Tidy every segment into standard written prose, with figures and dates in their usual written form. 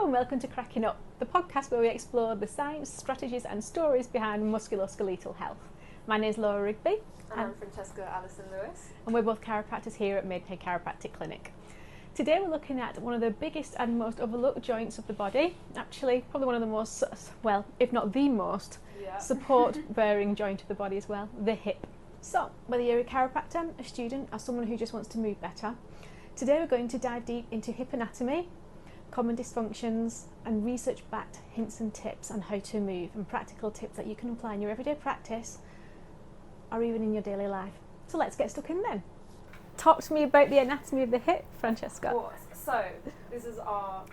and welcome to Crackin Up, the podcast where we explore the science, strategies and stories behind musculoskeletal health. My name is Laura Rigby. And I'm Francesca Alison Lewis. And we're both chiropractors here at Maidpay Chiropractic Clinic. Today we're looking at one of the biggest and most overlooked joints of the body, actually probably one of the most, well, if not the most, support-bearing joint of the body as well, the hip. So, whether you're a chiropractor, a student or someone who just wants to move better, today we're going to dive deep into hip anatomy, common dysfunctions and research-backed hints and tips on how to move and practical tips that you can apply in your everyday practice or even in your daily life. So let's get stuck in then. Talk to me about the anatomy of the hip, Francesca. Of course. So this is our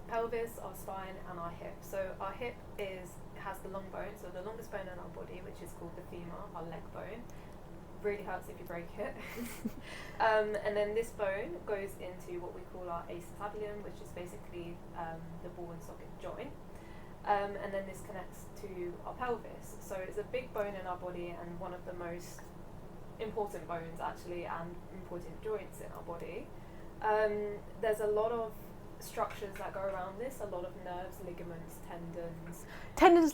pelvis, our spine and our hip. So our hip has the long bone, so the longest bone in our body, which is called the femur, our leg bone. Really hurts if you break it. And then this bone goes into what we call our acetabulum, which is basically the ball and socket joint. And then this connects to our pelvis. So it's a big bone in our body and one of the most important bones actually, and important joints in our body. There's a lot of structures that go around this, a lot of nerves, ligaments,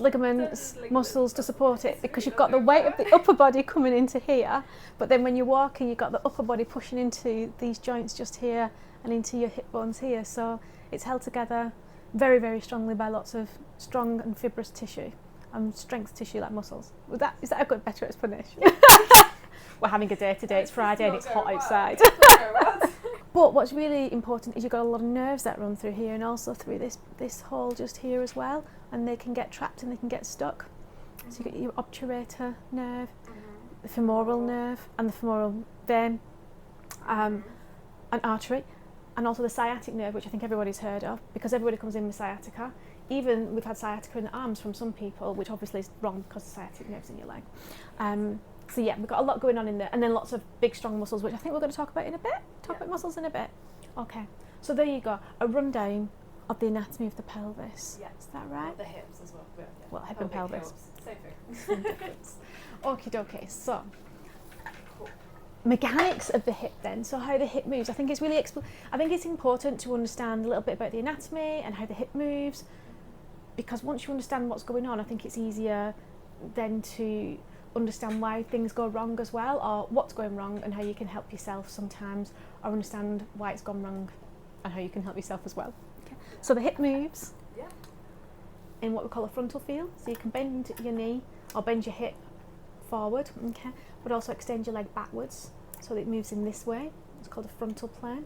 ligaments, muscles to support it, because you've got the weight of the upper body coming into here, but then when you're walking you've got the upper body pushing into these joints just here and into your hip bones here, so it's held together very, very strongly by lots of strong and fibrous tissue and strength tissue like muscles. Is that a good, better explanation? We're having a day today, it's Friday and it's hot outside. But what's really important is you've got a lot of nerves that run through here and also through this hole just here as well, and they can get trapped and they can get stuck. So you've got your obturator nerve, the femoral nerve and the femoral vein, an artery, and also the sciatic nerve, which I think everybody's heard of, because everybody comes in with sciatica. Even we've had sciatica in the arms from some people, which obviously is wrong because the sciatic nerve's in your leg. So yeah, we've got a lot going on in there, and then lots of big strong muscles, which I think we're going to talk about in a bit. About muscles in a bit. Okay, so there you go, a rundown of the anatomy of the pelvis. Yeah. Is that right? The hips as well. Yeah. Well, hip and pelvis. Hills. Same thing. Same difference. Okie dokie, so mechanics of the hip then, so how the hip moves. I think it's really I think it's important to understand a little bit about the anatomy and how the hip moves, because once you understand what's going on, I think it's easier then to understand why things go wrong as well, or what's going wrong and how you can help yourself sometimes, or understand why it's gone wrong and how you can help yourself as well. Okay. So the hip moves in what we call a frontal feel, so you can bend your knee or bend your hip forward, okay, but also extend your leg backwards so that it moves in this way. It's called a frontal plane.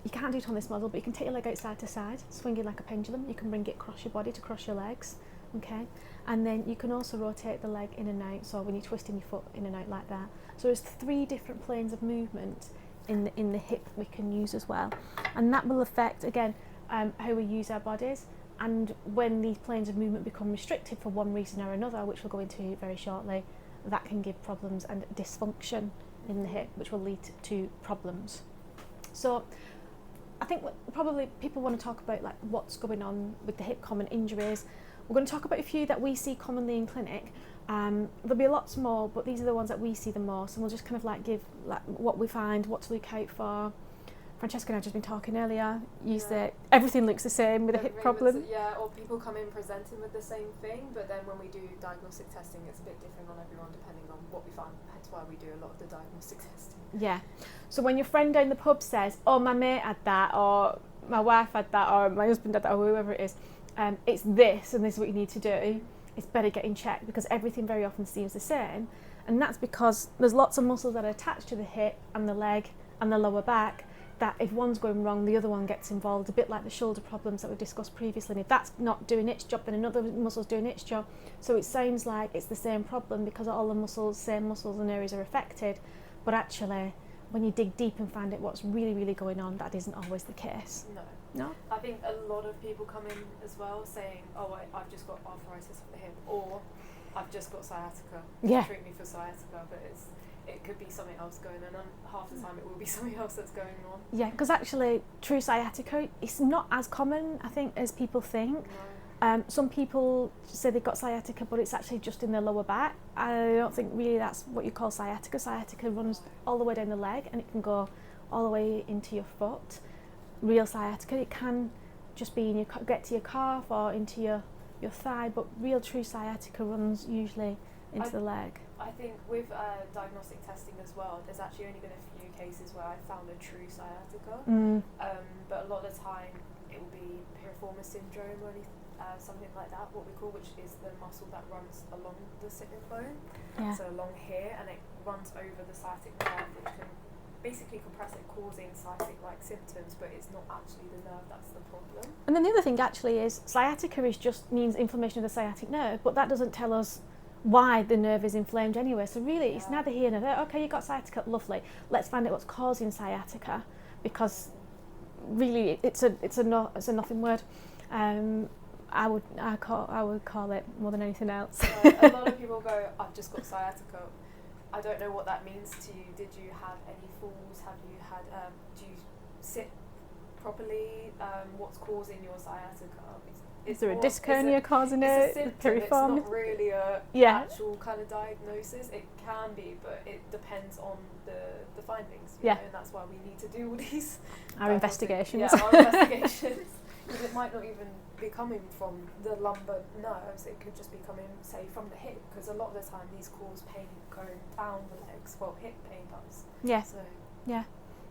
You can't do it on this model, but you can take your leg out side to side, swinging like a pendulum. You can bring it across your body to cross your legs, okay, and then you can also rotate the leg in and out, so when you're twisting your foot in and out like that. So there's 3 different planes of movement in the hip we can use as well, and that will affect again how we use our bodies, and when these planes of movement become restricted for one reason or another, which we'll go into very shortly, that can give problems and dysfunction in the hip, which will lead to problems. So I think probably people want to talk about like what's going on with the hip, common injuries. We're going to talk about a few that we see commonly in clinic. There'll be lots more, but these are the ones that we see the most, and we'll just kind of like give like what we find, what to look out for. Francesca and I have just been talking earlier. You said everything looks the same with a hip problem. Or people come in presenting with the same thing, but then when we do diagnostic testing, it's a bit different on everyone depending on what we find. Hence why we do a lot of the diagnostic testing. Yeah. So when your friend down the pub says, "Oh, my mate had that," or "My wife had that," or "My husband had that," or whoever it is, it's this, and this is what you need to do. It's better getting checked, because everything very often seems the same, and that's because there's lots of muscles that are attached to the hip and the leg and the lower back, that if one's going wrong, the other one gets involved, a bit like the shoulder problems that we discussed previously. And if that's not doing its job, then another muscle's doing its job. So it sounds like it's the same problem because all the same muscles and areas are affected, but actually when you dig deep and find out what's really, really going on, that isn't always the case. No? I think a lot of people come in as well saying, "Oh, I've just got arthritis of the hip," or "I've just got sciatica. Treat me for sciatica," but it could be something else going on, and half the time it will be something else that's going on. Yeah, because actually true sciatica, it's not as common, I think, as people think. No. Some people say they've got sciatica, but it's actually just in their lower back. I don't think really that's what you call sciatica. Sciatica runs all the way down the leg, and it can go all the way into your foot. Real sciatica, it can just be in get to your calf or into your thigh, but real true sciatica runs usually into the leg. I think with diagnostic testing as well, there's actually only been a few cases where I found a true sciatica, but a lot of the time it will be piriformis syndrome or something like that, what we call, which is the muscle that runs along the sitting bone, so along here, and it runs over the sciatic nerve, which can basically compress it, causing sciatic-like symptoms, but it's not actually the nerve that's the problem. And then the other thing actually is sciatica means inflammation of the sciatic nerve, but that doesn't tell us why the nerve is inflamed anyway. So really, it's neither here nor there. Okay, you got sciatica, lovely. Let's find out what's causing sciatica, because really, it's a nothing word. I would call it more than anything else. A lot of people go, I've just got sciatica. I don't know what that means to you. Did you have any falls? Have you had? Do you sit properly? What's causing your sciatica? Is there a disc hernia causing it? It's a symptom. It's not really a actual kind of diagnosis. It can be, but it depends on the findings. You know, and that's why we need to do all these our investigations. Yeah, our investigations. Because it might not even be coming from the lumbar nerves. It could just be coming, say, from the hip. Because a lot of the time these cause pain going down the legs. Well, hip pain does. Yeah.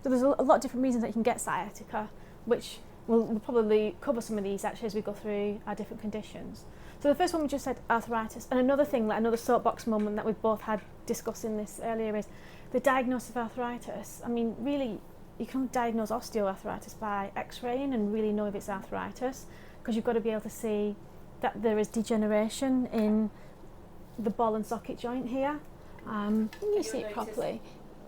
So there's a lot of different reasons that you can get sciatica, which we'll probably cover some of these actually as we go through our different conditions. So the first one we just said, arthritis. And another thing, like another soapbox moment that we've both had discussing this earlier, is the diagnosis of arthritis. I mean, really, you can diagnose osteoarthritis by x-raying and really know if it's arthritis, because you've got to be able to see that there is degeneration in the ball and socket joint here. Can you see it properly?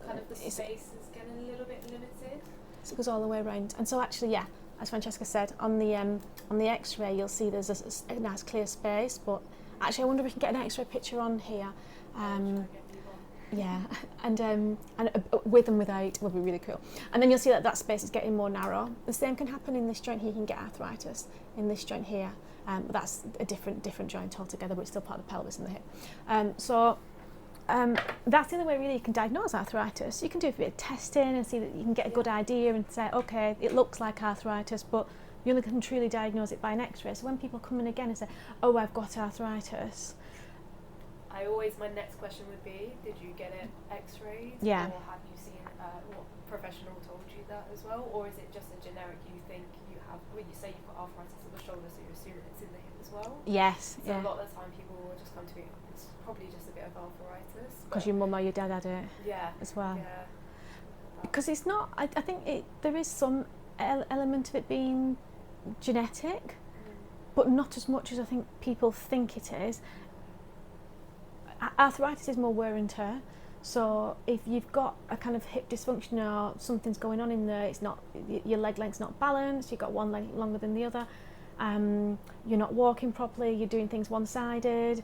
Kind of the space is getting a little bit limited. So it goes all the way around. And so actually, as Francesca said, on the x-ray you'll see there's a nice clear space, but actually I wonder if we can get an x-ray picture on here. Yeah, and with and without would be really cool. And then you'll see that space is getting more narrow. The same can happen in this joint here. You can get arthritis in this joint here, but that's a different joint altogether, but it's still part of the pelvis and the hip. That's the only way really you can diagnose arthritis. You can do a bit of testing and see that you can get a good idea and say, okay, it looks like arthritis, but you only can truly diagnose it by an x-ray. So when people come in again and say, oh, I've got arthritis, my next question would be, did you get it x-rayed? Yeah. Or have you seen what professional told you that as well? Or is it just a generic, you think you have, when you say you've got arthritis of the shoulder, so you assume it's in the hip as well? Yes. So a lot of the time people will just come to me, it's probably just a bit of arthritis. Because your mum or your dad had it as well. Yeah. Because it's not, I think there is some element of it being genetic, but not as much as I think people think it is. Arthritis is more wear and tear, so if you've got a kind of hip dysfunction or something's going on in there, it's not, your leg length's not balanced, you've got one leg longer than the other, you're not walking properly, you're doing things one-sided,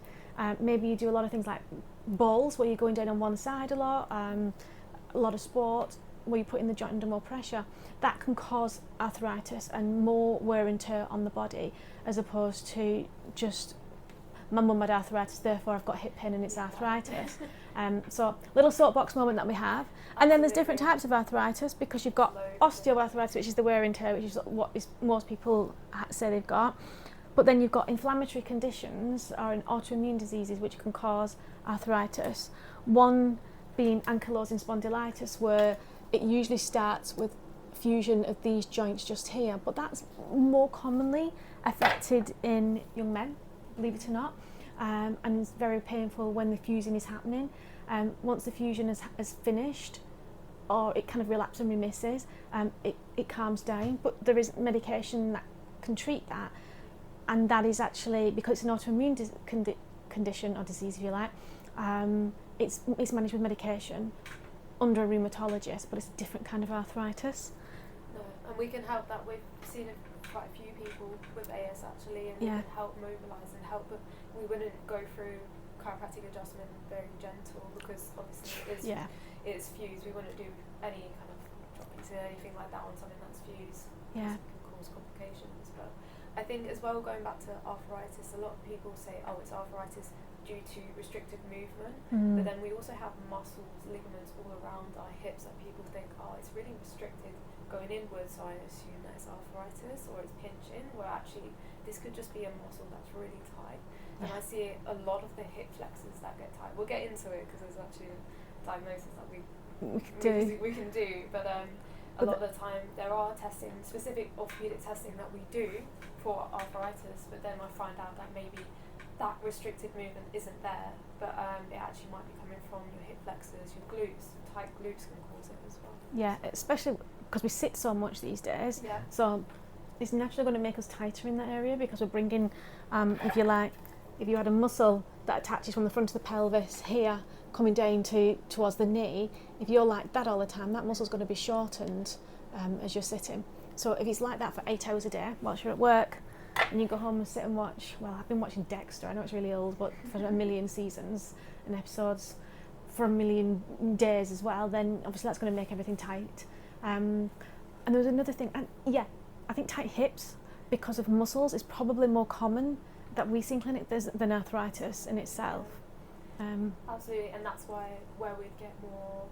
maybe you do a lot of things like bowls where you're going down on one side a lot of sport where you're putting the joint under more pressure, that can cause arthritis and more wear and tear on the body, as opposed to just my mum had arthritis, therefore I've got hip pain and it's arthritis. So little soapbox moment that we have. And then there's different types of arthritis, because you've got osteoarthritis, which is the wear and tear, which is what most people say they've got. But then you've got inflammatory conditions or autoimmune diseases which can cause arthritis. One being ankylosing spondylitis, where it usually starts with fusion of these joints just here, but that's more commonly affected in young men, believe it or not, and it's very painful when the fusing is happening. Once the fusion is finished, or it kind of relapses and remisses, it calms down, but there is medication that can treat that, and that is actually, because it's an autoimmune condition or disease if you like, it's managed with medication under a rheumatologist, but it's a different kind of arthritis. No, and we can help that. We've seen quite a few people with AS actually, and we can help mobilise and help, but we wouldn't go through chiropractic adjustment very gentle, because obviously it's fused. We wouldn't do any kind of droppings or anything like that on something that's fused. Yeah. It can cause complications. But I think as well, going back to arthritis, a lot of people say, oh, it's arthritis due to restricted movement, but then we also have muscles, ligaments all around our hips that people think, oh, it's really restricted going inwards, so I assume that it's arthritis or it's pinching, where actually this could just be a muscle that's really tight. And I see a lot of the hip flexors that get tight. We'll get into it because there's actually a diagnosis that we can do. But a lot of the time there are specific orthopedic testing that we do for arthritis, but then I find out that maybe that restricted movement isn't there, but it actually might be coming from your hip flexors, your glutes. Tight glutes can cause it as well. Yeah, especially because we sit so much these days. Yeah. So it's naturally going to make us tighter in that area because we're bringing, if you had a muscle that attaches from the front of the pelvis here, coming down towards the knee, if you're like that all the time, that muscle's going to be shortened as you're sitting. So if it's like that for 8 hours a day, whilst you're at work, and you go home and sit and watch, well, I've been watching Dexter, I know it's really old, but for a million seasons and episodes, for a million days as well, then obviously that's going to make everything tight. And there was another thing, and yeah, I think tight hips, because of muscles, is probably more common that we see in clinic than arthritis in itself. Absolutely, and that's where we'd get more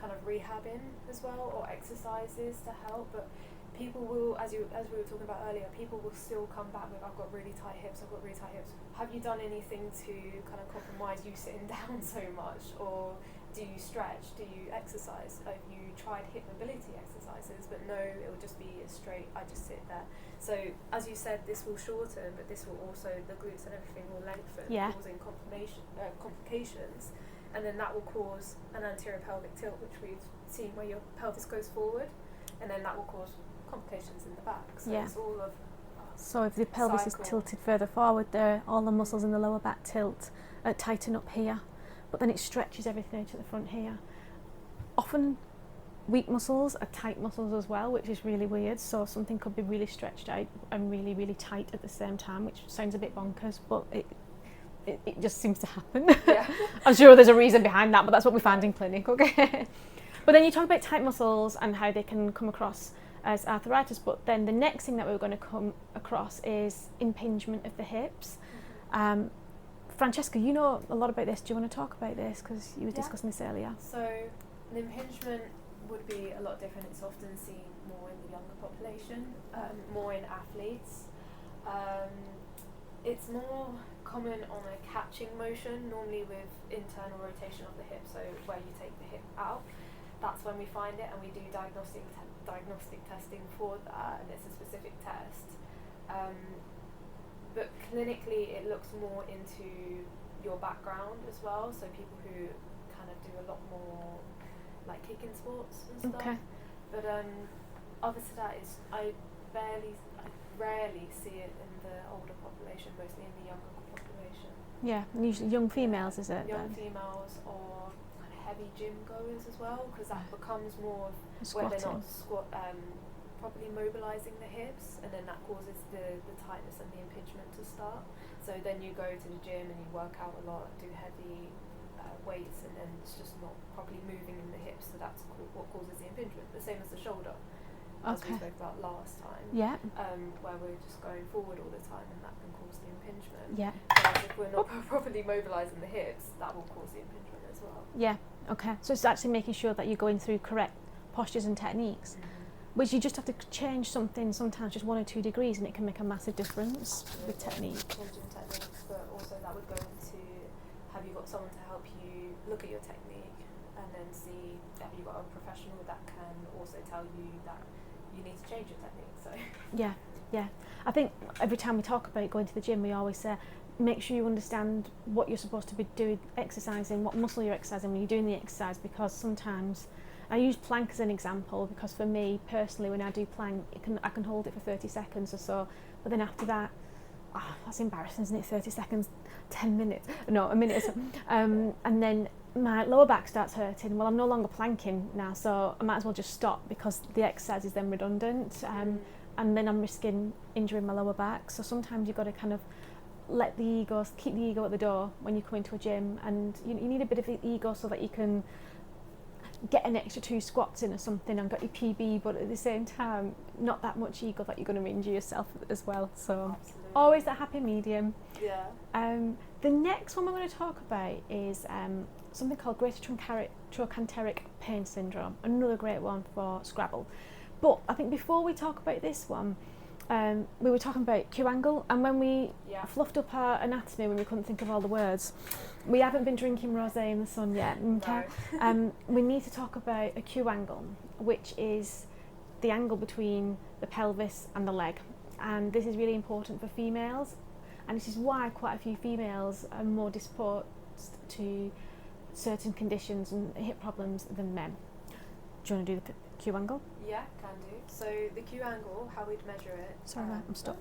kind of rehabbing as well, or exercises to help. But people will, as we were talking about earlier, people will still come back with, I've got really tight hips. Have you done anything to kind of compromise you sitting down so much, or do you stretch, do you exercise? Have you tried hip mobility exercises? But no, it will just be a straight, I just sit there. So as you said, this will shorten, but this will also, the glutes and everything will lengthen, causing complications, and then that will cause an anterior pelvic tilt, which we've seen where your pelvis goes forward, and then that will cause complications in the back. So it's all of so if the pelvis is tilted further forward there, all the muscles in the lower back tighten up here, but then it stretches everything out to the front here. Often weak muscles are tight muscles as well, which is really weird. So something could be really stretched out and really, really tight at the same time, which sounds a bit bonkers, but it just seems to happen. Yeah. I'm sure there's a reason behind that, but that's what we find in clinic, okay? But then you talk about tight muscles and how they can come across as arthritis, but then the next thing that we're going to come across is impingement of the hips. Francesca, you know a lot about this. Do you want to talk about this? Because you were discussing this earlier. So an impingement would be a lot different. It's often seen more in the younger population, more in athletes. It's more common on a catching motion, normally with internal rotation of the hip, so where you take the hip out. That's when we find it, and we do diagnostic testing for that, and it's a specific test. But clinically, it looks more into your background as well, so people who kind of do a lot more like kicking sports and stuff. Okay. But other to that is I rarely see it in the older population, mostly in the younger population. Yeah, usually young females, is it? Young then? females or kind of heavy gym goers as well, because that becomes more Squatting. where they're not properly mobilising the hips, and then that causes the tightness and the impingement to start. So then you go to the gym and you work out a lot, do heavy weights, and then it's just not properly moving in the hips, so that's what causes the impingement. The same as the shoulder, as we spoke about last time. Yeah. Where we're just going forward all the time, and that can cause the impingement. Yeah. Whereas if we're not properly mobilising the hips, that will cause the impingement as well. Yeah. Okay. So it's actually making sure that you're going through correct postures and techniques. Which you just have to change something sometimes just 1 or 2 degrees, and it can make a massive difference with technique. Changing techniques, but also that would go into, have you got someone to help you look at your technique, and then see, have you got a professional that can also tell you that you need to change your technique. So Yeah. I think every time we talk about going to the gym, we always say, make sure you understand what you're supposed to be doing, exercising, what muscle you're exercising when you're doing the exercise, because sometimes, I use plank as an example, because for me personally, when I do plank, I can hold it for 30 seconds or so, but then after that, that's embarrassing, isn't it? 30 seconds, 10 minutes, no, a minute or so. And then my lower back starts hurting. Well, I'm no longer planking now, so I might as well just stop, because the exercise is then redundant, and then I'm risking injuring my lower back. So sometimes you've got to kind of keep the ego at the door when you come into a gym, and you need a bit of ego so that you can get an extra 2 squats in or something and got your PB, but at the same time not that much ego that you're going to injure yourself as well. So absolutely. Always that happy medium. Yeah. The next one we're going to talk about is something called greater trochanteric pain syndrome, another great one for Scrabble. But I think before we talk about this one, we were talking about Q angle, and when we fluffed up our anatomy when we couldn't think of all the words, we haven't been drinking rosé in the sun yet. Okay? No. We need to talk about a Q angle, which is the angle between the pelvis and the leg, and this is really important for females, and this is why quite a few females are more disposed to certain conditions and hip problems than men. Do you want to do the Q angle? Yeah, can do. So the Q angle, how we'd measure it. Sorry, I'm stuck.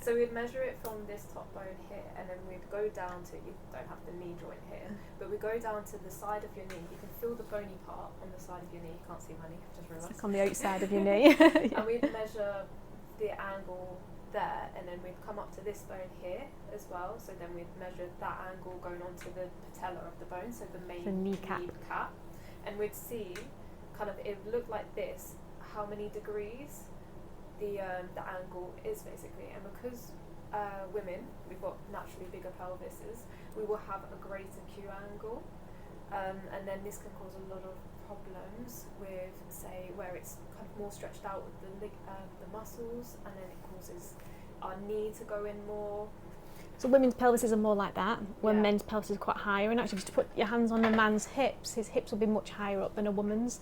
So we'd measure it from this top bone here, and then we'd go down to, you don't have the knee joint here, but we go down to the side of your knee. You can feel the bony part on the side of your knee. You can't see my knee, I've just realised. It's like on the outside of your knee. And we'd measure the angle there, and then we'd come up to this bone here as well. So then we'd measure that angle going onto the patella of the bone, so the main kneecap. And we'd see kind of, it would look like this, how many degrees the angle is basically. And because women, we've got naturally bigger pelvises, we will have a greater Q angle, and then this can cause a lot of problems with, say, where it's kind of more stretched out with the muscles, and then it causes our knee to go in more. So women's pelvises are more like that, when men's pelvises are quite higher. And actually, just to put your hands on a man's hips, his hips will be much higher up than a woman's,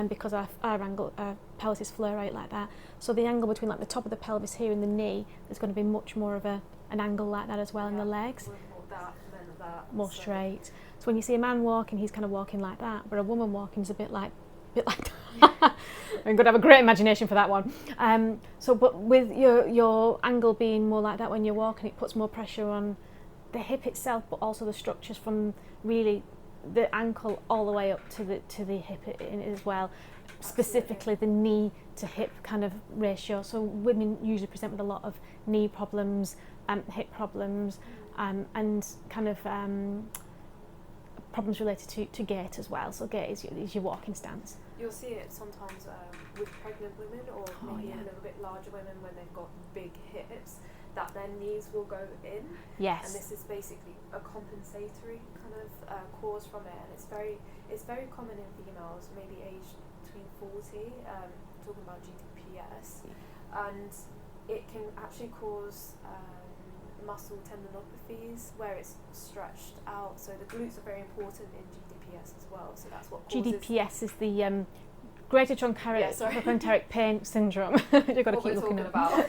because our pelvises flare out like that. So the angle between like the top of the pelvis here and the knee, there's going to be much more of an angle like that as well in the legs. More straight. So when you see a man walking, he's kind of walking like that, but a woman walking is a bit like that. I'm going to have a great imagination for that one. But with your angle being more like that when you're walking, it puts more pressure on the hip itself, but also the structures from really the ankle all the way up to the hip in it as well. Specifically the knee to hip kind of ratio. So women usually present with a lot of knee problems, hip problems, and kind of problems related to gait as well. So gait is your walking stance. You'll see it sometimes with pregnant women, or maybe a little bit larger women when they've got big hips, that their knees will go in. Yes. And this is basically a compensatory kind of cause from it, and it's very common in females, maybe aged between 40, talking about GDPS, and it can actually cause muscle tendinopathies where it's stretched out. So the glutes are very important in GDPS as well. So that's what causes. GDPS is the Greater Trochanteric Pain Syndrome. You've got to keep looking at about.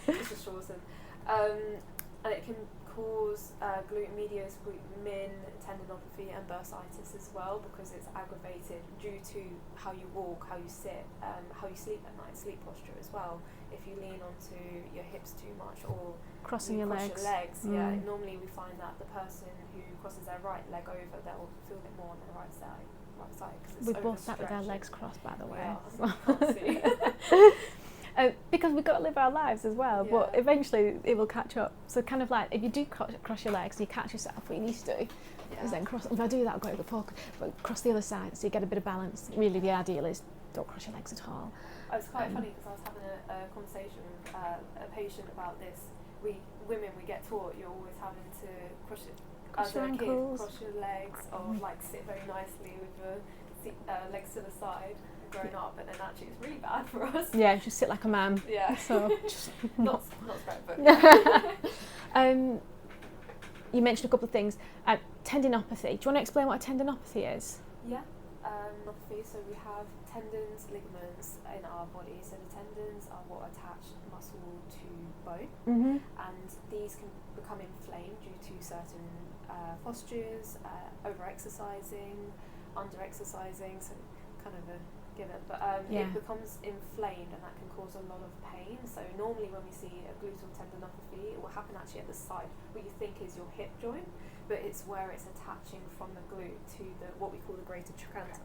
It's just shortened. And it can cause glute medius, glute min, tendinopathy, and bursitis as well, because it's aggravated due to how you walk, how you sit, how you sleep at night, sleep posture as well. If you lean onto your hips too much, or crossing your legs. Normally we find that the person who crosses their right leg over, they'll feel it more on their right side. We both sat with our legs crossed, by the way. Yeah, because we've got to live our lives as well, but eventually it will catch up. So kind of like, if you do cross your legs, you catch yourself, what you need to do is then cross. If I do that, I'll go over the fork, but cross the other side so you get a bit of balance. Really the ideal is don't cross your legs at all. It was quite funny because I was having a conversation with a patient about this. Women get taught you're always having to cross your ankles, cross your legs, or like sit very nicely with your legs to the side growing up, and then actually it's really bad for us. Yeah, just sit like a man. Yeah. So just not spread, but you mentioned a couple of things. Tendinopathy. Do you want to explain what a tendinopathy is? Yeah. Tendinopathy. So we have tendons, ligaments in our body. So the tendons are what attach muscle to bone, and these can become inflamed due to certain postures, over-exercising, under-exercising. So kind of a given, but it becomes inflamed, and that can cause a lot of pain. So normally when we see a gluteal tendinopathy, it will happen actually at the side, what you think is your hip joint, but it's where it's attaching from the glute to what we call the greater trochanter.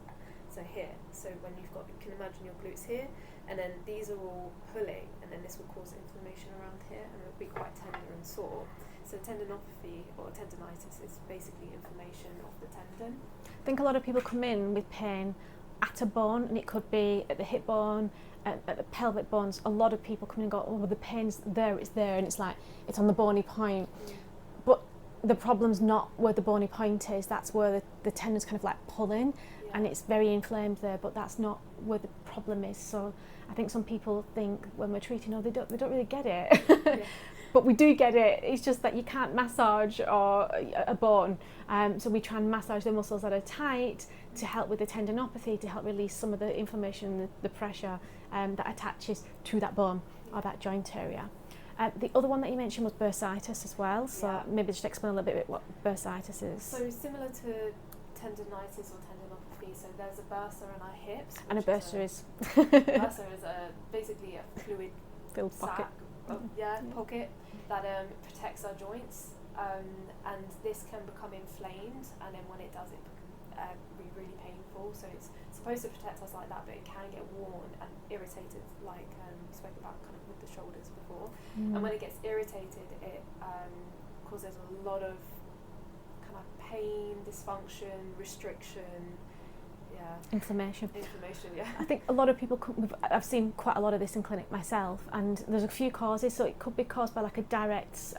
So here, so when you can imagine your glutes here, and then these are all pulling, and then this will cause inflammation around here, and it'll be quite tender and sore. So tendinopathy or tendinitis is basically inflammation of the tendon. I think a lot of people come in with pain at a bone, and it could be at the hip bone, at the pelvic bones. A lot of people come in and go, oh, well, the pain's there, and it's like, it's on the bony point. But the problem's not where the bony point is, that's where the tendon's kind of like pulling. and it's very inflamed there, but that's not where the problem is. So I think some people think when we're treating, they don't really get it. Yeah. But we do get it. It's just that you can't massage a bone. So we try and massage the muscles that are tight to help with the tendinopathy, to help release some of the inflammation, the pressure that attaches to that bone or that joint area. The other one that you mentioned was bursitis as well. So maybe just explain a little bit what bursitis is. So similar to tendinitis or tendinopathy, so there's a bursa in our hips. And a bursa is? Bursa is basically a fluid-filled pocket. Pocket that protects our joints, and this can become inflamed, and then when it does, it be really painful. So it's supposed to protect us like that, but it can get worn and irritated, like we spoke about kind of with the shoulders before. And when it gets irritated, it causes a lot of kind of pain, dysfunction, restriction. Inflammation. Yeah. I think a lot of people I've seen quite a lot of this in clinic myself, and there's a few causes. So it could be caused by like a direct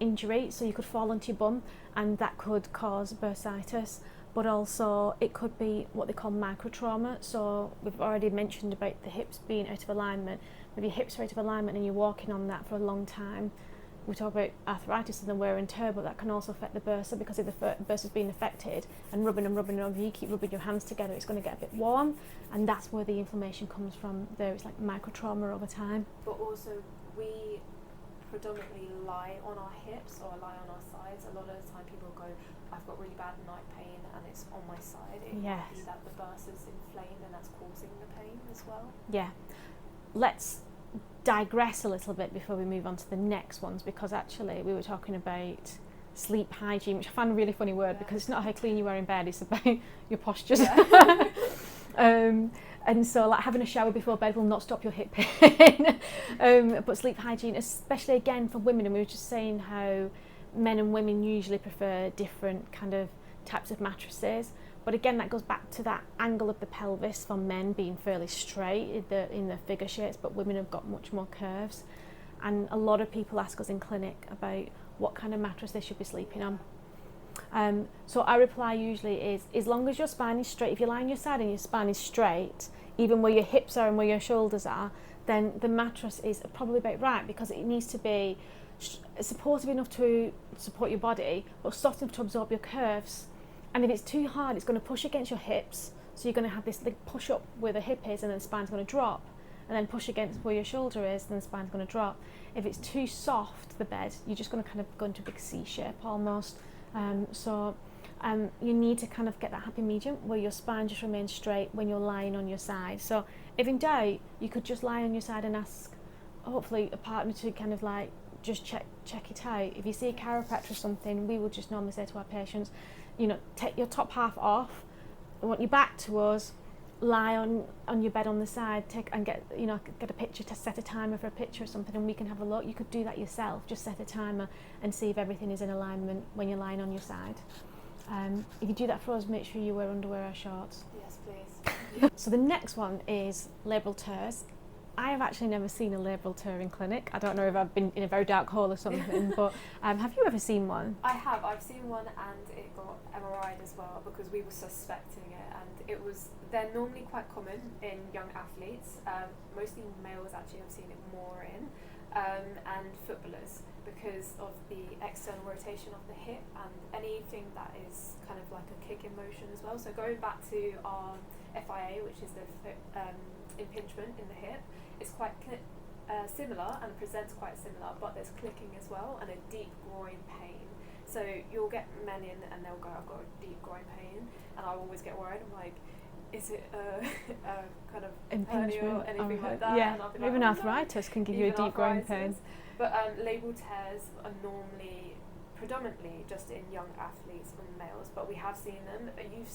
injury, so you could fall onto your bum and that could cause bursitis, but also it could be what they call microtrauma. So we've already mentioned about the hips being out of alignment. If your hips are out of alignment and you're walking on that for a long time, we talk about arthritis and the wear and tear, but that can also affect the bursa, because if the bursa is being affected and rubbing over, you keep rubbing your hands together, it's going to get a bit warm, and that's where the inflammation comes from there. It's like microtrauma over time. But also we predominantly lie on our hips or lie on our sides. A lot of the time people go, I've got really bad night pain and it's on my side. It might be that the bursa is inflamed and that's causing the pain as well. Yeah. Let's digress a little bit before we move on to the next ones, because actually we were talking about sleep hygiene, which I find a really funny word, because it's not how clean you are in bed, it's about your postures. And so like having a shower before bed will not stop your hip pain. But sleep hygiene, especially again for women, and we were just saying how men and women usually prefer different kind of types of mattresses. But again, that goes back to that angle of the pelvis for men being fairly straight in the figure shapes, but women have got much more curves. And a lot of people ask us in clinic about what kind of mattress they should be sleeping on. So our reply usually is, as long as your spine is straight, if you lie on your side and your spine is straight, even where your hips are and where your shoulders are, then the mattress is probably about right, because it needs to be supportive enough to support your body, but soft enough to absorb your curves. And if it's too hard, it's going to push against your hips. So you're going to have this like push up where the hip is, and then the spine's going to drop. And then push against where your shoulder is, and then the spine's going to drop. If it's too soft, the bed, you're just going to kind of go into a big C shape almost. So you need to kind of get that happy medium where your spine just remains straight when you're lying on your side. So if in doubt, you could just lie on your side and ask, hopefully, a partner to kind of like just check it out. If you see a chiropractor or something, we would just normally say to our patients, take your top half off, I want your back to us, lie on your bed on the side, get a picture, to set a timer for a picture or something, and we can have a look. You could do that yourself, just set a timer and see if everything is in alignment when you're lying on your side. If you do that for us, make sure you wear underwear or shorts. Yes, please. So the next one is labral tears. I have actually never seen a labral tear in clinic. I don't know if I've been in a very dark hole or something, but have you ever seen one? I have. I've seen one, and it got MRI'd as well, because we were suspecting it, and they're normally quite common in young athletes, mostly males actually. I've seen it more in, and footballers, because of the external rotation of the hip and anything that is kind of like a kick in motion as well. So going back to our FIA, which is the impingement in the hip, it's quite similar and presents quite similar, but there's clicking as well and a deep groin pain. So you'll get men in and they'll go, I've got a deep groin pain, and I'll always get worried. I'm like, is it a kind of hernia or anything like that? Yeah, and I'll be like, even arthritis can give you a deep groin pain. But labral tears are normally predominantly just in young athletes and males, but we have seen them. You've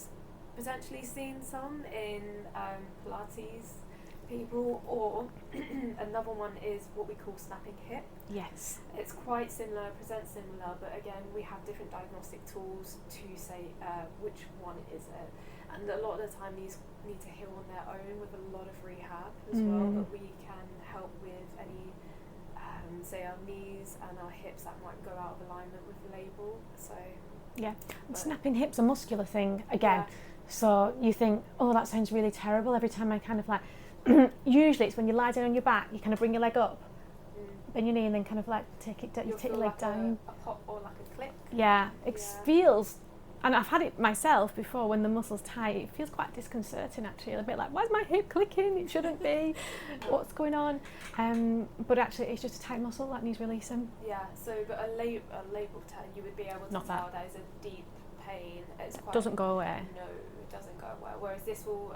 potentially seen some in Pilates people, or another one is what we call snapping hip. Yes. It's quite similar, presents similar, but again, we have different diagnostic tools to say which one is it. And a lot of the time these need to heal on their own with a lot of rehab as well, but we can help with any, say our knees and our hips that might go out of alignment with the label. So yeah, and snapping hips, a muscular thing again. Yeah. So you think, oh, that sounds really terrible every time I kind of like, usually it's when you lie down on your back, you kind of bring your leg up, bend your knee and then kind of like take it down, you take your leg like down. A pop or like a click. Yeah, it feels, and I've had it myself before when the muscle's tight, it feels quite disconcerting actually, a bit like, why is my hip clicking? It shouldn't be. What's going on? But actually it's just a tight muscle that needs releasing. Yeah, so but a label term, you would be able to tell that is a deep pain. It's quite, doesn't go away. No, it doesn't go away. Whereas this will,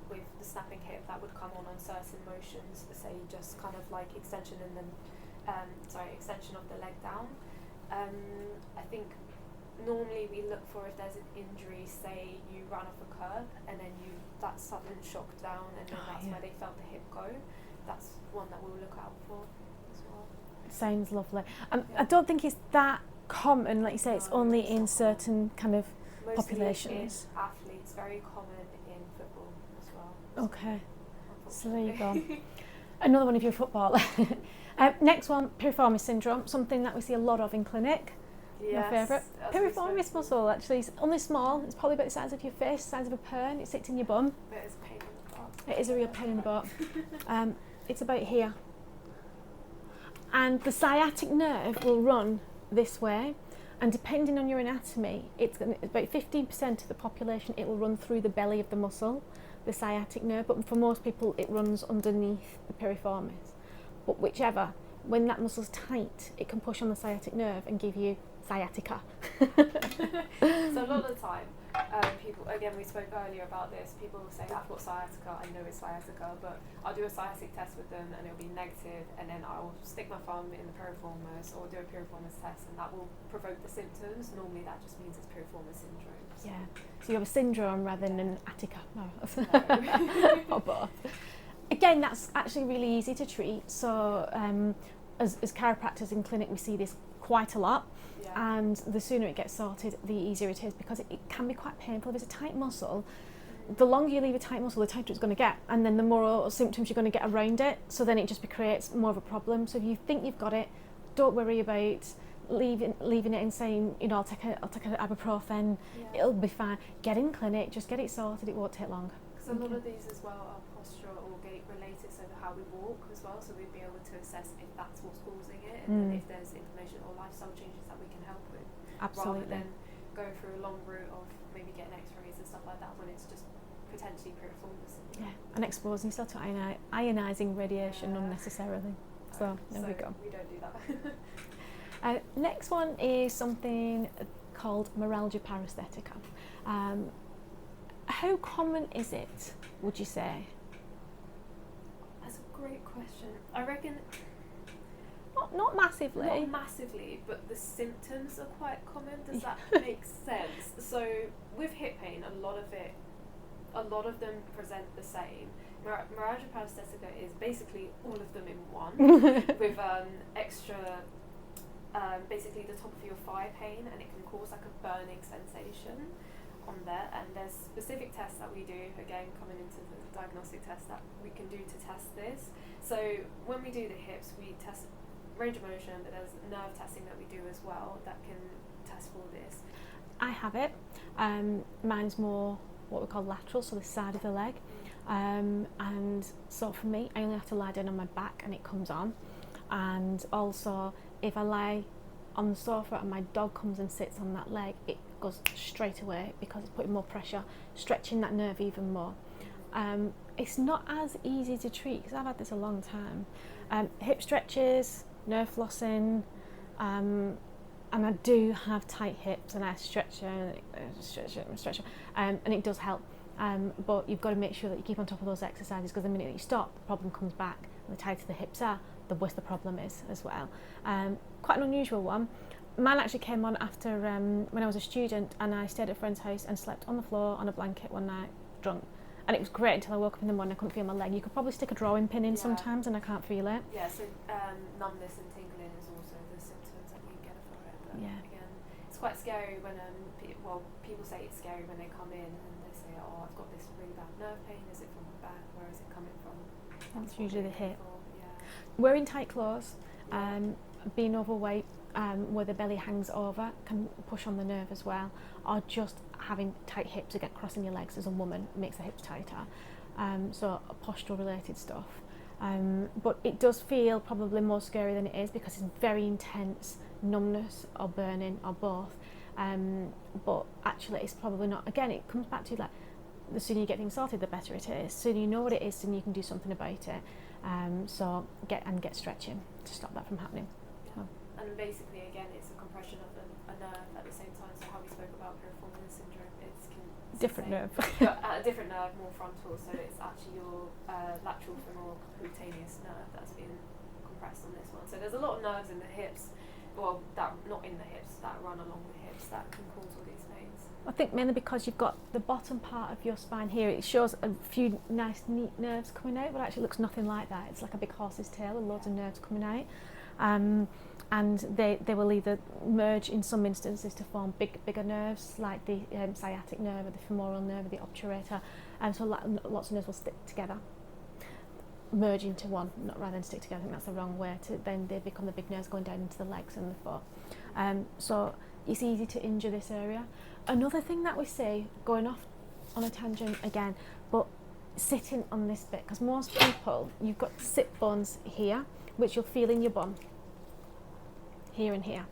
with the snapping hip, that would come on certain motions, say just kind of like extension and then, extension of the leg down. I think normally we look for if there's an injury, say you ran off a curb and then that sudden shock down and then that's where they felt the hip go. That's one that we'll look out for as well. Sounds lovely. I don't think it's that common, like you say, it's only in certain kind of mostly populations. In athletes, very common in football as well. Okay, so there you go. Another one of your football. Next one, piriformis syndrome, something that we see a lot of in clinic. Yes, my favourite. Piriformis muscle, actually, it's only small. It's probably about the size of your fist, size of a pern. It sits in your bum. It is a pain in the butt. It is a real pain in the butt. It's about here. And the sciatic nerve will run this way. And depending on your anatomy, it's about 15% of the population, it will run through the belly of the muscle, the sciatic nerve. But for most people, it runs underneath the piriformis. But whichever, when that muscle's tight, it can push on the sciatic nerve and give you sciatica. So a lot of the time, people, again, we spoke earlier about this, people will say, I've got sciatica, I know it's sciatica, but I'll do a sciatic test with them and it'll be negative, and then I'll stick my thumb in the piriformis or do a piriformis test, and that will provoke the symptoms. Normally that just means it's piriformis syndrome. So. Yeah, so you have a syndrome rather than an attica, No. or both. Again, that's actually really easy to treat. So as chiropractors in clinic, we see this quite a lot. Yeah. And the sooner it gets sorted, the easier it is, because it can be quite painful. If it's a tight muscle, the longer you leave a tight muscle, the tighter it's going to get, and then the more symptoms you're going to get around it. So then it just creates more of a problem. So if you think you've got it, don't worry about leaving it and saying, you know, I'll take an ibuprofen, it'll be fine. Get in clinic, just get it sorted. It won't take long. Because a lot of these as well are postural or gait related, so how we walk as well. So we'd be able to assess if that's what's causing it, and then if there's inflammation or lifestyle changes that we can help with. Absolutely. Rather than going through a long route of maybe getting X-rays and stuff like that when it's just potentially piriformis. Yeah, and exposing yourself to ionising radiation unnecessarily. So there we go. We don't do that. Next one is something called meralgia paresthetica. How common is it, would you say? That's a great question. I reckon not massively. Not massively, but the symptoms are quite common. Does that make sense? So with hip pain, a lot of them present the same. Meralgia paresthetica is basically all of them in one, with extra, basically the top of your thigh pain, and it can cause like a burning sensation on there. And there's specific tests that we do, again coming into the diagnostic test, that we can do to test this. So when we do the hips, we test range of motion, but there's nerve testing that we do as well that can test for this. I have it. Mine's more what we call lateral, so the side of the leg. And so for me, I only have to lie down on my back and it comes on. And also, if I lie on the sofa and my dog comes and sits on that leg, it goes straight away because it's putting more pressure, stretching that nerve even more. It's not as easy to treat because I've had this a long time. Hip stretches, nerve flossing, and I do have tight hips and I stretch it, and it does help. But you've got to make sure that you keep on top of those exercises, because the minute that you stop, the problem comes back, and the tighter the hips are, the worse the problem is as well. Quite an unusual one. Mine actually came on after when I was a student and I stayed at a friend's house and slept on the floor on a blanket one night, drunk. And it was great until I woke up in the morning. I couldn't feel my leg. You could probably stick a drawing pin in sometimes and I can't feel it. Yeah, so numbness and tingling is also the symptoms that you get for it. But again, it's quite scary when people say it's scary when they come in and they say, oh, I've got this really bad nerve pain. Is it from my back? Where is it coming from? That's usually the hip. Yeah. Wearing tight clothes. being overweight, where the belly hangs over, can push on the nerve as well, or just having tight hips, again crossing your legs as a woman makes the hips tighter. So postural related stuff. But it does feel probably more scary than it is, because it's very intense numbness or burning or both. But actually it's probably not. Again, it comes back to like, the sooner you get things sorted, the better it is. The sooner you know what it is, then you can do something about it. So get stretching to stop that from happening. Yeah. And basically, again, it's a compression of a nerve at the same time. So how we spoke about piriformis syndrome, it's different nerve. But a different nerve, more frontal. So it's actually your lateral femoral cutaneous nerve that's been compressed on this one. So there's a lot of nerves in the hips, well, that not in the hips, that run along the hips, that can cause all these pains. I think mainly because you've got the bottom part of your spine here, it shows a few nice neat nerves coming out, but actually it looks nothing like that. It's like a big horse's tail with loads of nerves coming out. And they will either merge in some instances to form bigger nerves, like the sciatic nerve or the femoral nerve or the obturator, and so lots of nerves will stick together, merge into one, not rather than stick together. I think that's the wrong way. Then they become the big nerves going down into the legs and the foot. So it's easy to injure this area. Another thing that we see, going off on a tangent again, but sitting on this bit, because most people, you've got sit bones here, which you'll feel in your bum, here and here.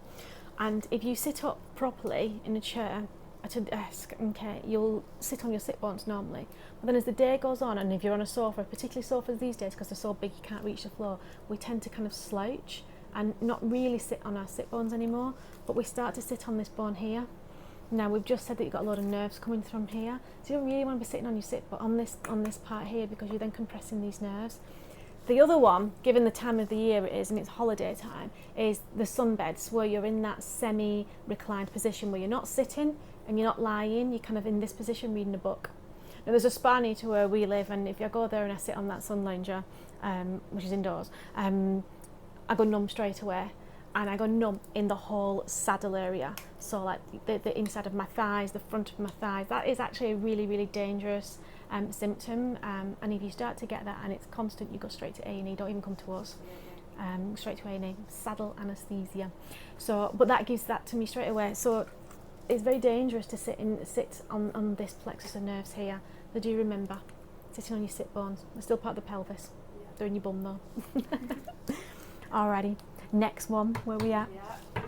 And if you sit up properly in a chair at a desk, okay, you'll sit on your sit bones normally. But then as the day goes on, and if you're on a sofa, particularly sofas these days because they're so big you can't reach the floor, we tend to kind of slouch and not really sit on our sit bones anymore, but we start to sit on this bone here. Now we've just said that you've got a lot of nerves coming from here, so you don't really want to be sitting on your sit, but on this part here, because you're then compressing these nerves. The other one, given the time of the year it is and it's holiday time, is the sunbeds, where you're in that semi-reclined position where you're not sitting and you're not lying, you're kind of in this position reading a book. Now there's a spa near to where we live, and if I go there and I sit on that sun lounger, which is indoors, I go numb straight away. And I go numb in the whole saddle area, so like the inside of my thighs, the front of my thighs. That is actually a really, really dangerous symptom, and if you start to get that and it's constant, you go straight to A&E, don't even come to us, straight to A&E, saddle anaesthesia. So, but that gives that to me straight away. So it's very dangerous to sit on this plexus of nerves here. So do remember, sitting on your sit bones, they're still part of the pelvis. They're in your bum though. Alrighty. Next one, where we at? Yeah.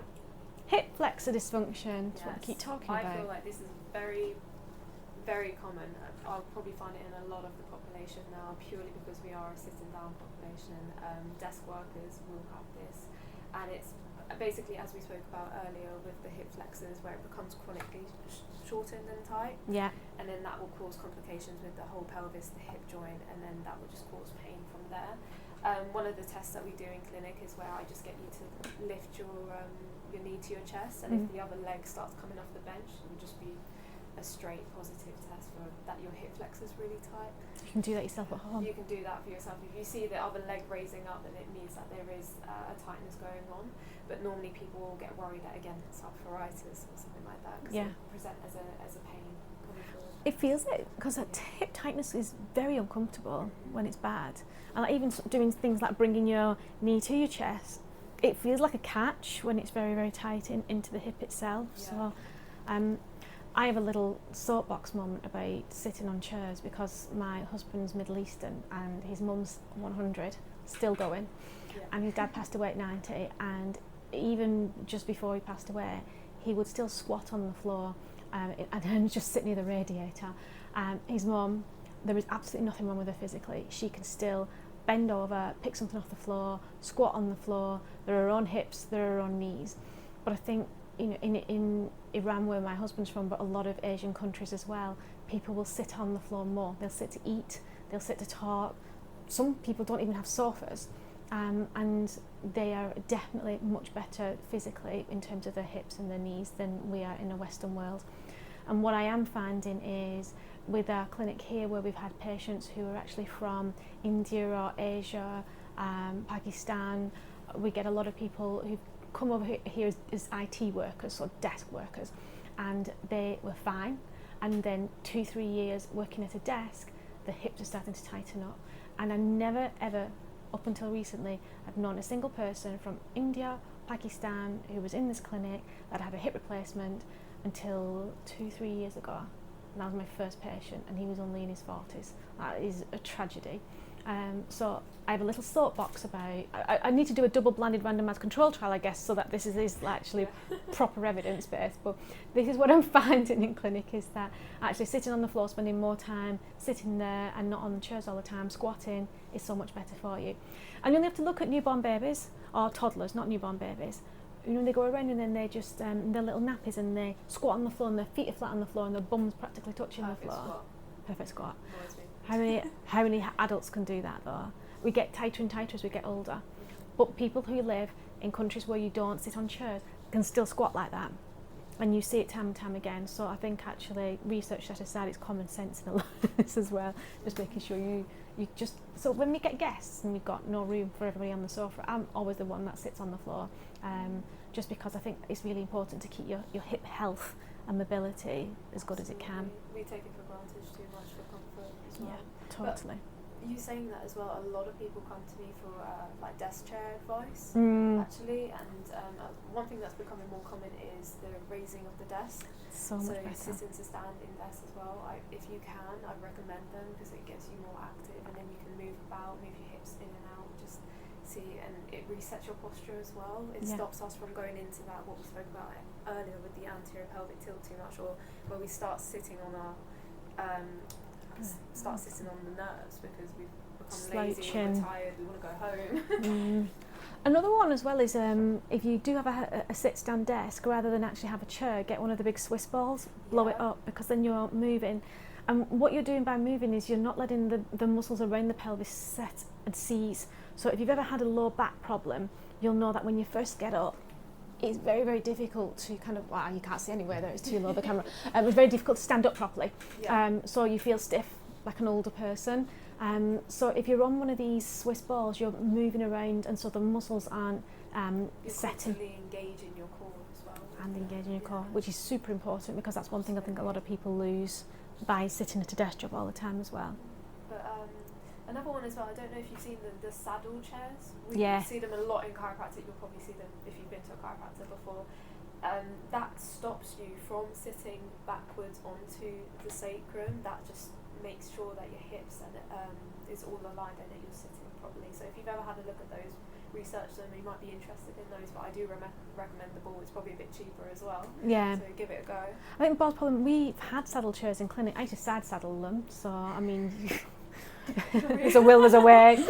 Hip flexor dysfunction. That's what we keep talking about. I feel like this is very, very common. I'll probably find it in a lot of the population now, purely because we are a sitting down population. Desk workers will have this, and it's basically, as we spoke about earlier, with the hip flexors, where it becomes chronically shortened and tight. Yeah. And then that will cause complications with the whole pelvis, the hip joint, and then that will just cause pain from there. One of the tests that we do in clinic is where I just get you to lift your knee to your chest, and if the other leg starts coming off the bench, it will just be a straight positive test for that your hip flexor is really tight. You can do that yourself at home. You can do that for yourself. If you see the other leg raising up, then it means that there is a tightness going on. But normally people will get worried that, again, it's arthritis or something like that, because it present as a pain coming forward. It feels it, because hip tightness is very uncomfortable when it's bad. And like even doing things like bringing your knee to your chest, it feels like a catch when it's very, very tight into the hip itself. Yeah. So I have a little soapbox moment about sitting on chairs, because my husband's Middle Eastern and his mum's 100, still going, and his dad passed away at 90, and even just before he passed away, he would still squat on the floor and then just sit near the radiator. His mum, there is absolutely nothing wrong with her physically. She can still bend over, pick something off the floor, squat on the floor. There are her own hips, there are her own knees. But I think, you know, in Iran, where my husband's from, but a lot of Asian countries as well, people will sit on the floor more. They'll sit to eat, they'll sit to talk. Some people don't even have sofas, and they are definitely much better physically in terms of their hips and their knees than we are in the Western world. And what I am finding is, with our clinic here, where we've had patients who are actually from India or Asia, Pakistan, we get a lot of people who've come over here as IT workers, or desk workers, and they were fine, and then 2-3 years working at a desk, the hips are starting to tighten up. And I never ever up until recently, I've known a single person from India, Pakistan, who was in this clinic that had a hip replacement until 2-3 years ago. And that was my first patient, and he was only in his 40s. That is a tragedy. So I have a little soapbox about, I need to do a double-blinded randomised control trial, I guess, so that this is actually proper evidence-based. But this is what I'm finding in clinic, is that actually sitting on the floor, spending more time sitting there and not on the chairs all the time, squatting, is so much better for you. And you only have to look at newborn babies, or toddlers, not newborn babies. You know, they go around and then they just, their little nappies, and they squat on the floor and their feet are flat on the floor and their bum's practically touching the floor. Squat. Perfect squat. How many adults can do that though? We get tighter and tighter as we get older. But people who live in countries where you don't sit on chairs can still squat like that. And you see it time and time again. So I think actually, research set aside, it's common sense in a lot of this as well. Just making sure you just, so when we get guests and we've got no room for everybody on the sofa, I'm always the one that sits on the floor. Just because I think it's really important to keep your hip health and mobility as good as it can. We take it for granted too much for comfort as well. Yeah, totally. But you saying that as well, a lot of people come to me for like desk chair advice, actually, and one thing that's becoming more common is the raising of the desk. So much better. Sitting to stand in desk as well. If you can, I recommend them because it gets you more active, and then you can move about, move your hips in and out, just see, and it resets your posture as well. It stops us from going into that, what we spoke about earlier with the anterior pelvic tilt too much, or where we start sitting on our sitting on the nerves because we've become lazy, we're tired, we want to go home. Another one as well is if you do have a sit-stand desk, rather than actually have a chair, get one of the big Swiss balls, blow it up, because then you're moving. And what you're doing by moving is you're not letting the muscles around the pelvis set and seize. So if you've ever had a low back problem, you'll know that when you first get up, it's very, very difficult to kind of, you can't see anywhere there, it's too low, the camera. It's very difficult to stand up properly. So you feel stiff, like an older person. So if you're on one of these Swiss balls, you're moving around, and so the muscles aren't setting. You're engaging your core as well. And engaging your core, which is super important, because that's one thing I think a lot of people lose by sitting at a desk job all the time as well. But another one as well, I don't know if you've seen the saddle chairs. We see them a lot in chiropractic. You'll probably see them if you've been to a chiropractor before. That stops you from sitting backwards onto the sacrum. That just makes sure that your hips and is all aligned and that you're sitting properly. So if you've ever had a look at those, research them. You might be interested in those, but I do recommend the ball. It's probably a bit cheaper as well. Yeah. So give it a go. I think the ball's problem, we've had saddle chairs in clinic. I used to side saddle them, so I mean, there's a will, there's a way.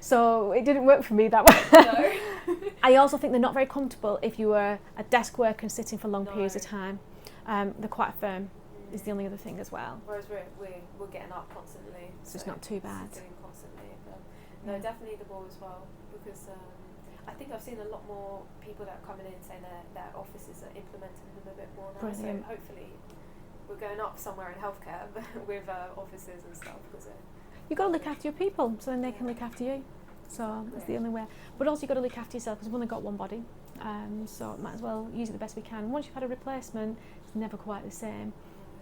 So it didn't work for me that way. No. I also think they're not very comfortable if you were a desk worker and sitting for long periods of time. They're quite firm. Is the only other thing as well. Whereas we're getting up constantly, so it's not too bad. Sitting constantly, but no, definitely the ball as well, because I think I've seen a lot more people that are coming in saying that offices are implementing them a bit more now. Brilliant. So hopefully we're going up somewhere in healthcare with offices and stuff. Because you've got to look after your people, so then they can look after you. So that's the only way. But also you've got to look after yourself, because we've only got one body. So might as well use it the best we can. Once you've had a replacement, it's never quite the same.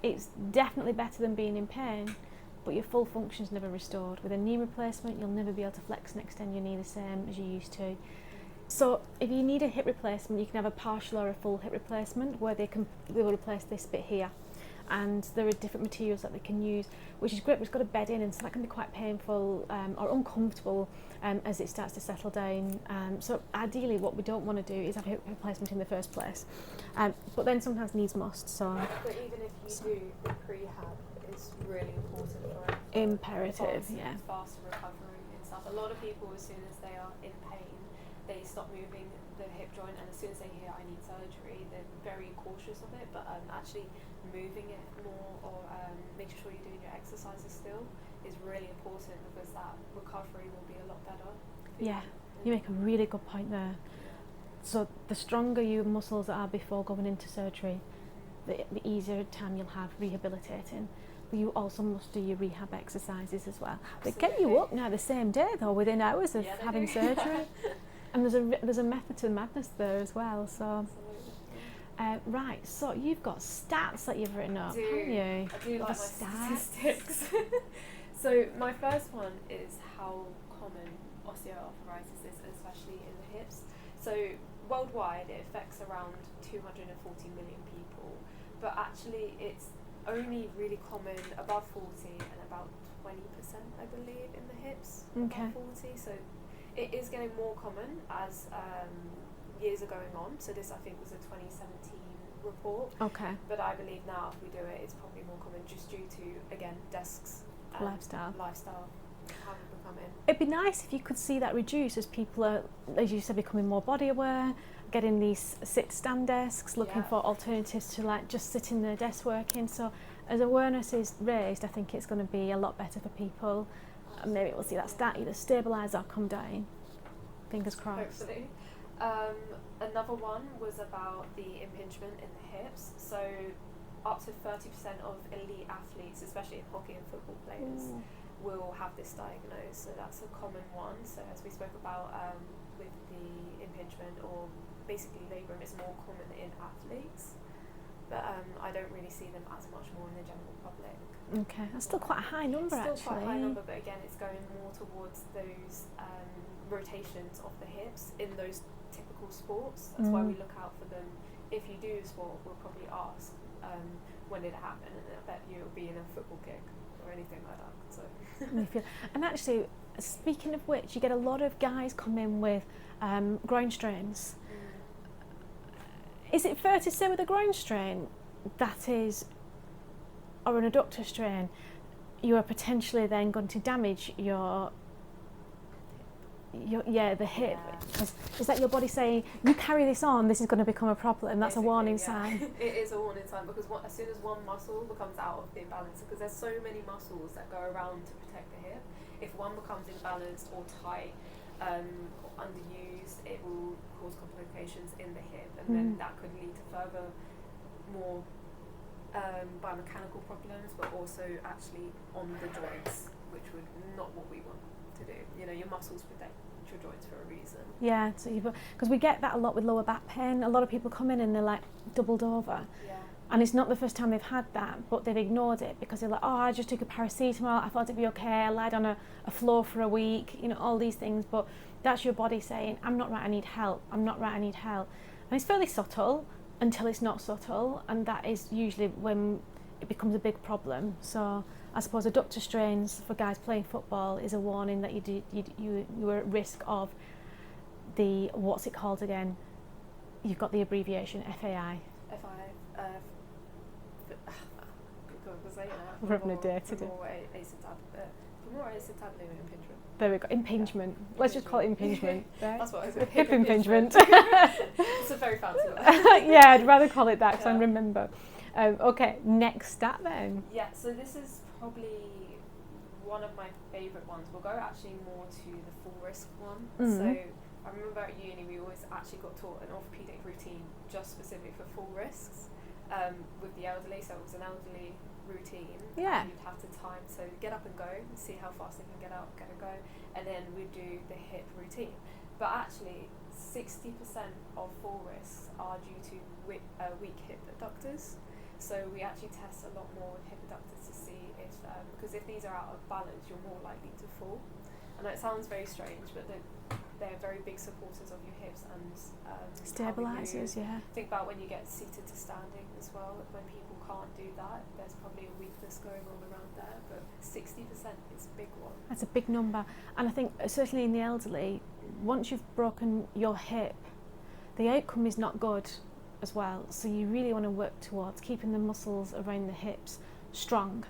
It's definitely better than being in pain, but your full function's never restored. With a knee replacement, you'll never be able to flex and extend your knee the same as you used to. So if you need a hip replacement, you can have a partial or a full hip replacement, where they will replace this bit here. And there are different materials that they can use, which is great, but it's got to bed in, and so that can be quite painful or uncomfortable as it starts to settle down. So ideally what we don't want to do is have a hip replacement in the first place. But then sometimes needs must. So. But even if you do, the prehab is really important for it. Imperative, yeah. Faster recovery and stuff. A lot of people, as soon as they are in pain, they stop moving the hip joint, and as soon as they hear I need surgery, they're very cautious of it. But actually moving it more, or making sure you're doing your exercises still, is really important, because that recovery will be a lot better. Yeah, you make a really good point there. So the stronger your muscles are before going into surgery, the easier time you'll have rehabilitating. But you also must do your rehab exercises as well. They get you up now the same day though, within hours of having surgery. And there's a method to the madness there as well. So. Right, so you've got stats that you've written up, haven't you? I do like my statistics. So my first one is how common osteoarthritis is, especially in the hips. So worldwide it affects around 240 million people, but actually it's only really common above 40 and about 20%, I believe, in the hips above 40. So it is getting more common as years are going on. So this, I think, was a 2017 report. Okay. But I believe now if we do it, it's probably more common just due to, again, desks and lifestyle having become in. It'd be nice if you could see that reduce as people are, as you said, becoming more body aware, getting these sit-stand desks, looking for alternatives to like just sitting their desk working. So as awareness is raised, I think it's going to be a lot better for people. And maybe we'll see that either stabilise or come down. Fingers crossed. Hopefully. Another one was about the impingement in the hips. So up to 30% of elite athletes, especially hockey and football players, will have this diagnosed. So that's a common one. So as we spoke about with the impingement, or basically labrum, is more common in athletes. But I don't really see them as much more in the general public. Okay, that's still quite a high number, Still actually. quite a high number, but again, it's going more towards those rotations of the hips in those typical sports. That's why we look out for them. If you do a sport, we'll probably ask when did it happen, and I bet you'll be in a football kick or anything like that. So. And actually, speaking of which, you get a lot of guys come in with groin strains. Is it fair to say with a groin strain that is, or an adductor strain, you are potentially then going to damage the hip? Because is that your body saying, you carry this on, this is going to become a problem? That's basically a warning sign. It is a warning sign, because as soon as one muscle becomes out of the imbalance, because there's so many muscles that go around to protect the hip, if one becomes imbalanced or tight, or underused, it will cause complications in the hip, and then that could lead to further more biomechanical problems, but also actually on the joints, which would not what we want to do. You know, your muscles protect your joints for a reason. Yeah, so because we get that a lot with lower back pain. A lot of people come in and they're like doubled over. Yeah. And it's not the first time they've had that, but they've ignored it because they're like, oh, I just took a paracetamol, I thought it'd be okay, I lied on a floor for a week, you know, all these things. But that's your body saying, I'm not right, I need help, I'm not right, I need help. And it's fairly subtle until it's not subtle, and that is usually when it becomes a big problem. So I suppose adductor strains for guys playing football is a warning that you're at risk of the, what's it called again? You've got the abbreviation, FAI. We're having a day today. Femoral acetabular impingement. There we go, impingement. Yeah. Let's just call it impingement. Right? That's what I said. Hip impingement. It's a very fancy one. Yeah, I'd rather call it that because I remember. Okay, next stat then. Yeah, so this is probably one of my favourite ones. We'll go actually more to the full risk one. So I remember at uni we always actually got taught an orthopaedic routine just specific for full risks with the elderly. So it was an elderly routine. Yeah. You'd have to time, so get up and go and see how fast they can get up, get and go, and then we'd do the hip routine. But actually 60% of full risks are due to weak hip adductors. So we actually test a lot more with hip adductors to see if, because if these are out of balance, you're more likely to fall. I know it sounds very strange, but they're very big supporters of your hips and stabilizers. Yeah. Think about when you get seated to standing as well. When people can't do that, there's probably a weakness going on around there. But 60% is a big one. That's a big number, and I think certainly in the elderly, once you've broken your hip, the outcome is not good as well. So you really want to work towards keeping the muscles around the hips strong.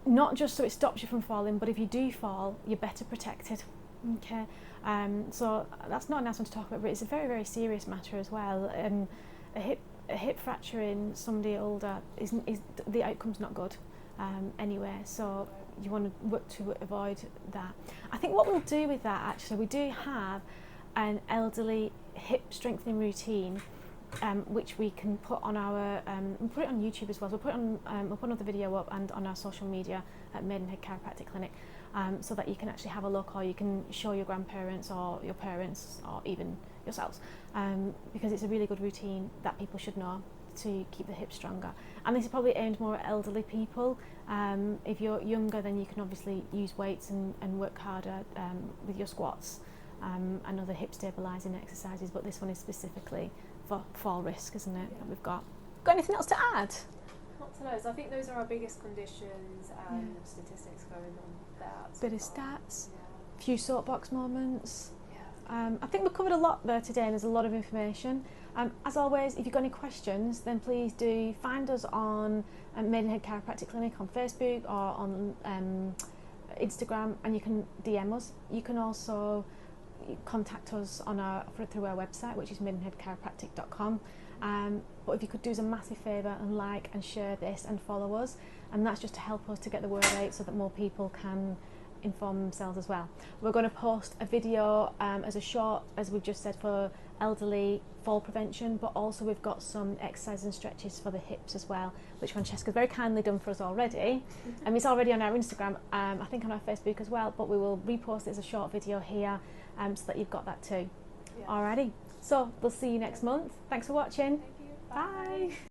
Not just so it stops you from falling, but if you do fall, you're better protected. Okay, so that's not a nice one to talk about, but it's a very, very serious matter as well. A hip fracture in somebody older is the outcome's not good anyway. So you want to work to avoid that. I think what we'll do with that, actually, we do have an elderly hip strengthening routine. Which we can put on our, we'll put it on YouTube as well. So we'll put another video up and on our social media at Maidenhead Chiropractic Clinic, so that you can actually have a look, or you can show your grandparents or your parents or even yourselves, because it's a really good routine that people should know to keep the hips stronger. And this is probably aimed more at elderly people. If you're younger, then you can obviously use weights and work harder with your squats and other hip stabilising exercises, but this one is specifically for fall risk, isn't it, that we've got. Got anything else to add? Not to those. I think those are our biggest conditions and statistics going on there. Bit of stats, few soapbox moments. Yeah. I think we've covered a lot there today, and there's a lot of information. As always, if you've got any questions, then please do find us on Maidenhead Chiropractic Clinic on Facebook or on Instagram, and you can DM us. You can also contact us on through our website, which is maidenheadchiropractic.com. But if you could do us a massive favour and like and share this and follow us, and that's just to help us to get the word out so that more people can inform themselves as well. We're going to post a video as a short, as we've just said, for elderly fall prevention, but also we've got some exercises and stretches for the hips as well, which Francesca's very kindly done for us already. It's already on our Instagram, I think on our Facebook as well, but we will repost it as a short video here so that you've got that too. Yeah. Alrighty, so we'll see you next month. Thanks for watching. Thank you. Bye.